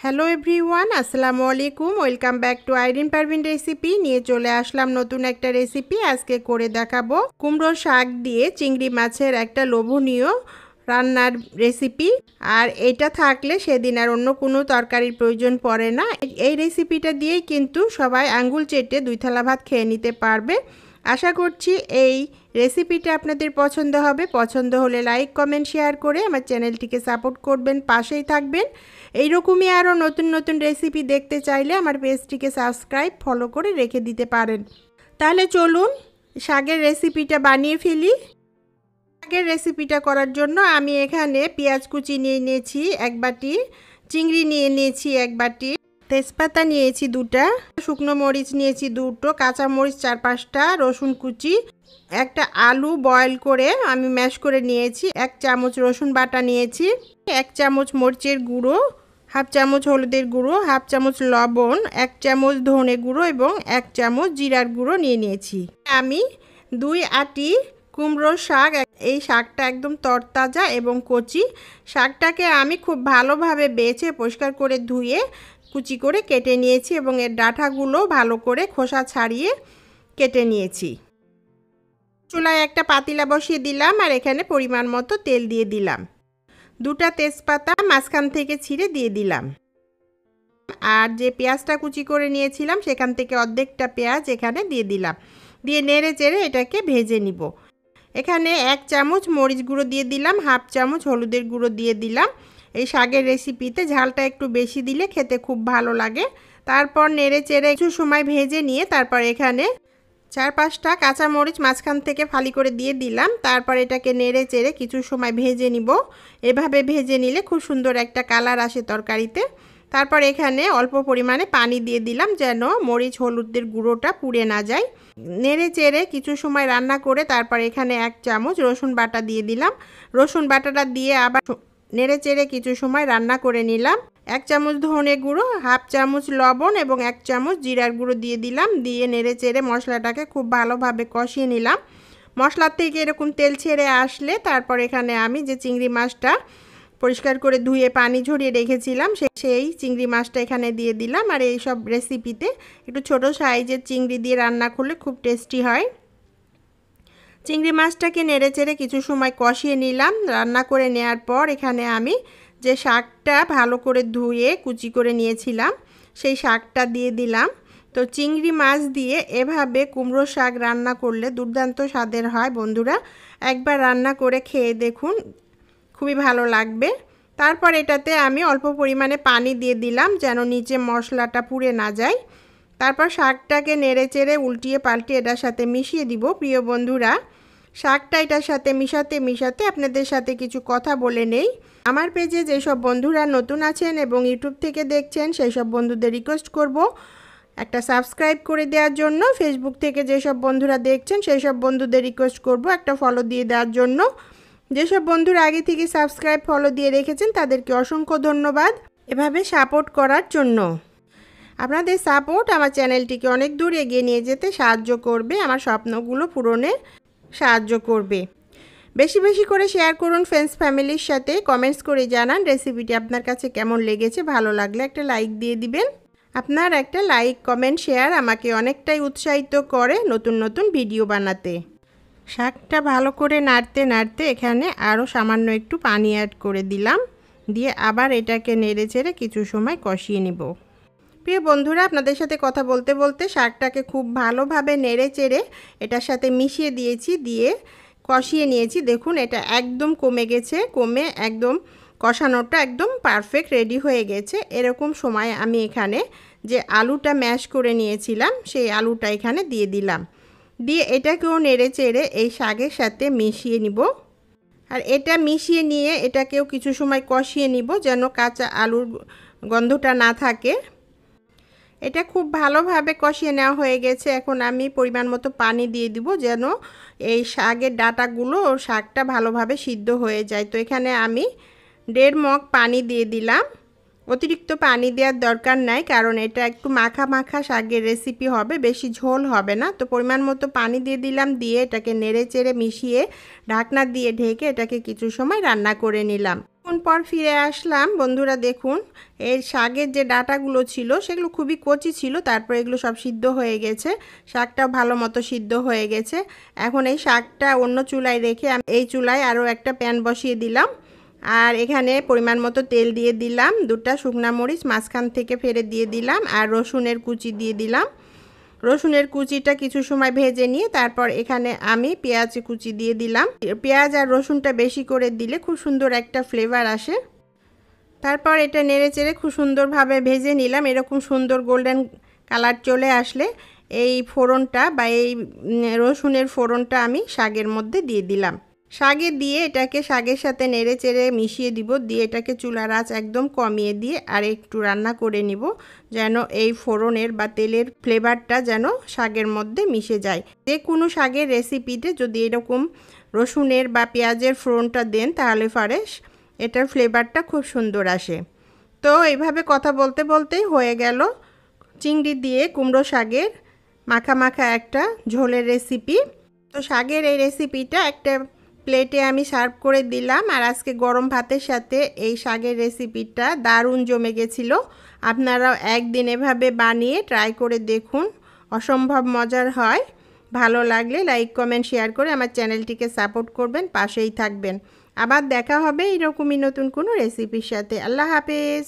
Hello everyone, আসসালামু আলাইকুম। Welcome back to Irin Parvin recipe. নিয়ে চলে আসলাম নতুন একটা রেসিপি। আজকে করে দেখাবো কুমড়ো শাক দিয়ে চিংড়ি মাছের একটা লোভনীয় রান্নার রেসিপি। আর এটা থাকলে সেদিন আর অন্য কোনো তরকারির প্রয়োজন পড়ে না। এই রেসিপিটা দিয়েই কিন্তু সবাই আঙ্গুল চেটে 2 থালা ভাত খেয়ে নিতে পারবে। আশা করছি এই রেসিপিটা আপনাদের পছন্দ হবে। পছন্দ হলে লাইক, কমেন্ট, শেয়ার করে আমার চ্যানেলটিকে সাপোর্ট করবেন, পাশেই থাকবেন। এইরকমই আরও নতুন নতুন রেসিপি দেখতে চাইলে আমার পেজটিকে সাবস্ক্রাইব, ফলো করে রেখে দিতে পারেন। তাহলে চলুন শাকের রেসিপিটা বানিয়ে ফেলি। শাকের রেসিপিটা করার জন্য আমি এখানে পেঁয়াজ কুচি নিয়ে নিয়েছি 1 বাটি, চিংড়ি নিয়ে নিয়েছি 1 বাটি, তেজপাতা নিয়েছি 2টা, শুকনো মরিচ নিয়েছি 2টো, কাঁচা মরিচ 4-5টা, রসুন কুচি, একটা আলু বয়েল করে আমি ম্যাশ করে নিয়েছি, 1 চামচ রসুন বাটা নিয়েছি, 1 চামচ মরিচের গুঁড়ো, 1/2 চামচ হলুদের গুঁড়ো, 1/2 চামচ লবণ, 1 চামচ ধনে গুঁড়ো এবং 1 চামচ জিরার গুঁড়ো নিয়ে নিয়েছি। আমি 2 আটি কুমড়ো শাক, এই শাকটা একদম তরতাজা এবং কচি। শাকটাকে আমি খুব ভালোভাবে বেছে পরিষ্কার করে ধুয়ে কুচি করে কেটে নিয়েছি এবং এর ডাঁটাগুলো ভালো করে খোসা ছাড়িয়ে কেটে নিয়েছি। চুলায় একটা পাতিলা বসিয়ে দিলাম আর এখানে পরিমাণ মতো তেল দিয়ে দিলাম। 2টা তেজপাতা মাঝখান থেকে ছিঁড়ে দিয়ে দিলাম। আর যে পেঁয়াজটা কুচি করে নিয়েছিলাম সেখান থেকে অর্ধেকটা পেঁয়াজ এখানে দিয়ে দিলাম। দিয়ে নেড়ে চেড়ে এটাকে ভেজে নিব। এখানে 1 চামচ মরিচ গুঁড়ো দিয়ে দিলাম, 1/2 চামচ হলুদের গুঁড়ো দিয়ে দিলাম। এই শাকের রেসিপিতে ঝালটা একটু বেশি দিলে খেতে খুব ভালো লাগে। তারপর নেড়ে চেড়ে কিছু সময় ভেজে নিয়ে তারপর এখানে 4-5টা কাঁচা মরিচ মাঝখান থেকে ফালি করে দিয়ে দিলাম। তারপর এটাকে নেড়ে চেড়ে কিছু সময় ভেজে নিব। এভাবে ভেজে নিলে খুব সুন্দর একটা কালার আসে তরকারিতে। তারপর এখানে অল্প পরিমাণে পানি দিয়ে দিলাম যেন মরিচ হলুদের গুঁড়োটা পুড়ে না যায়। নেড়ে চেড়ে কিছু সময় রান্না করে তারপর এখানে 1 চামচ রসুন বাটা দিয়ে দিলাম। রসুন বাটাটা দিয়ে আবার নেড়ে চেড়ে কিছু সময় রান্না করে নিলাম। 1 চামচ ধনে গুঁড়ো, 1/2 চামচ লবণ এবং 1 চামচ জিরার গুঁড়ো দিয়ে দিলাম। দিয়ে নেড়ে চেড়ে মশলাটাকে খুব ভালোভাবে কষিয়ে নিলাম। মশলার থেকে এরকম তেল ছেড়ে আসলে তারপর এখানে আমি যে চিংড়ি মাছটা পরিষ্কার করে ধুয়ে পানি ঝরিয়ে রেখেছিলাম সেই চিংড়ি মাছটা এখানে দিয়ে দিলাম। আর এই সব রেসিপিতে একটু ছোট সাইজের চিংড়ি দিয়ে রান্না করলে খুব টেস্টি হয়। চিংড়ি মাছটাকে নেড়ে চেড়ে কিছু সময় কষিয়ে নিলাম। রান্না করে নেওয়ার পর এখানে আমি যে শাকটা ভালো করে ধুয়ে কুচি করে নিয়েছিলাম সেই শাকটা দিয়ে দিলাম। তো চিংড়ি মাছ দিয়ে এভাবে কুমড়ো শাক রান্না করলে দুর্দান্ত স্বাদের হয় বন্ধুরা। একবার রান্না করে খেয়ে দেখুন, খুবই ভালো লাগবে। তারপর এটাতে আমি অল্প পরিমাণে পানি দিয়ে দিলাম যেন নিচে মশলাটা পুড়ে না যায়। তারপর শাকটাকে নেড়ে চেড়ে উল্টিয়ে পাল্টিয়ে এটার সাথে মিশিয়ে দিব। প্রিয় বন্ধুরা, শাকটা এটার সাথে মিশাতে আপনাদের সাথে কিছু কথা বলে নেই। আমার পেজে যেসব বন্ধুরা নতুন আছেন এবং ইউটিউব থেকে দেখছেন সেই সব বন্ধুদের রিকোয়েস্ট করব একটা সাবস্ক্রাইব করে দেওয়ার জন্য। ফেসবুক থেকে যেসব বন্ধুরা দেখছেন সেই সব বন্ধুদের রিকোয়েস্ট করব একটা ফলো দিয়ে দেওয়ার জন্য। যেসব বন্ধুরা আগে থেকে সাবস্ক্রাইব ফলো দিয়ে রেখেছেন তাদেরকে অসংখ্য ধন্যবাদ এভাবে সাপোর্ট করার জন্য। আপনাদের সাপোর্ট আমার চ্যানেলটিকে অনেক দূর এগিয়ে নিয়ে যেতে সাহায্য করবে, আমার স্বপ্নগুলো পূরণে সাহায্য করবে। বেশি বেশি করে শেয়ার করুন ফ্রেন্ডস ফ্যামিলির সাথে। কমেন্টস করে জানান রেসিপিটি আপনার কাছে কেমন লেগেছে। ভালো লাগলে একটা লাইক দিয়ে দিবেন। আপনার একটা লাইক, কমেন্ট, শেয়ার আমাকে অনেকটাই উৎসাহিত করে নতুন নতুন ভিডিও বানাতে। শাকটা ভালো করে নাড়তে নাড়তে এখানে আরও সামান্য একটু পানি অ্যাড করে দিলাম। দিয়ে আবার এটাকে নেড়ে চেড়ে কিছু সময় কষিয়ে নেব। প্রিয় বন্ধুরা, আপনাদের সাথে কথা বলতে বলতে শাকটাকে খুব ভালোভাবে নেড়ে চেড়ে এটার সাথে মিশিয়ে দিয়েছি, দিয়ে কষিয়ে নিয়েছি। দেখুন এটা একদম কমে গেছে, কমে একদম কষানোটা একদম পারফেক্ট রেডি হয়ে গেছে। এরকম সময় আমি এখানে যে আলুটা ম্যাশ করে নিয়েছিলাম সেই আলুটা এখানে দিয়ে দিলাম। দিয়ে এটাকেও নেড়ে চেড়ে এই শাকের সাথে মিশিয়ে নিব। আর এটা মিশিয়ে নিয়ে এটাকেও কিছু সময় কষিয়ে নিব যেন কাঁচা আলুর গন্ধটা না থাকে। এটা খুব ভালোভাবে কষিয়ে নেওয়া হয়ে গেছে। এখন আমি পরিমাণ মতো পানি দিয়ে দিব যেন এই শাকের ডাঁটাগুলো ও শাকটা ভালোভাবে সিদ্ধ হয়ে যায়। তো এখানে আমি 1.5 মগ পানি দিয়ে দিলাম। অতিরিক্ত পানি দেওয়ার দরকার নাই, কারণ এটা একটু মাখা মাখা শাকের রেসিপি হবে, বেশি ঝোল হবে না। তো পরিমাণ মতো পানি দিয়ে দিলাম। দিয়ে এটাকে নেড়ে চেড়ে মিশিয়ে ঢাকনা দিয়ে ঢেকে এটাকে কিছু সময় রান্না করে নিলাম। কিছুক্ষণ পর ফিরে আসলাম বন্ধুরা, দেখুন এর শাকের যে ডাঁটাগুলো ছিল সেগুলো খুবই কচি ছিল, তারপর এগুলো সব সিদ্ধ হয়ে গেছে, শাকটাও ভালো মতো সিদ্ধ হয়ে গেছে। এখন এই শাকটা অন্য চুলায় রেখে আমি এই চুলায় আরও একটা প্যান বসিয়ে দিলাম, আর এখানে পরিমাণ মতো তেল দিয়ে দিলাম, 2টা শুকনা মরিচ মাঝখান থেকে ফেলে দিয়ে দিলাম, আর রসুনের কুচি দিয়ে দিলাম। রসুনের কুচিটা কিছু সময় ভেজে নিয়ে তারপর এখানে আমি পেঁয়াজ কুচি দিয়ে দিলাম। পেঁয়াজ আর রসুনটা বেশি করে দিলে খুব সুন্দর একটা ফ্লেভার আসে। তারপর এটা নেড়েচেড়ে খুব সুন্দরভাবে ভেজে নিলাম। এরকম সুন্দর গোল্ডেন কালার চলে আসলে এই ফোড়নটা বা এই রসুনের ফোড়নটা আমি শাকের মধ্যে দিয়ে দিলাম। শাকে দিয়ে এটাকে শাকের সাথে নেড়েচেড়ে মিশিয়ে দিব, দিয়ে এটাকে চুলার আঁচ একদম কমিয়ে দিয়ে আর একটু রান্না করে নিব, যেন এই ফোড়নের বা তেলের ফ্লেভারটা যেন শাকের মধ্যে মিশে যায়। যে কোনো শাকের রেসিপিতে যদি এরকম রসুনের বা পেঁয়াজের ফোড়নটা দেন তাহলে ফরেশ এটার ফ্লেভারটা খুব সুন্দর আসে। তো এইভাবে কথা বলতে বলতেই হয়ে গেল চিংড়ি দিয়ে কুমড়ো শাকের মাখা মাখা একটা ঝোলের রেসিপি। তো শাকের এই রেসিপিটা একটা প্লেটে আমি সার্ভ করে দিলাম, আর আজকে গরম ভাতের সাথে এই শাকের রেসিপিটা দারুণ জমে গেছিলো। আপনারাও একদিন এভাবে বানিয়ে ট্রাই করে দেখুন, অসম্ভব মজার হয়। ভালো লাগলে লাইক কমেন্ট শেয়ার করে আমার চ্যানেলটিকে সাপোর্ট করবেন, পাশেই থাকবেন। আবার দেখা হবে এরকমই নতুন কোনো রেসিপির সাথে। আল্লাহ হাফেজ।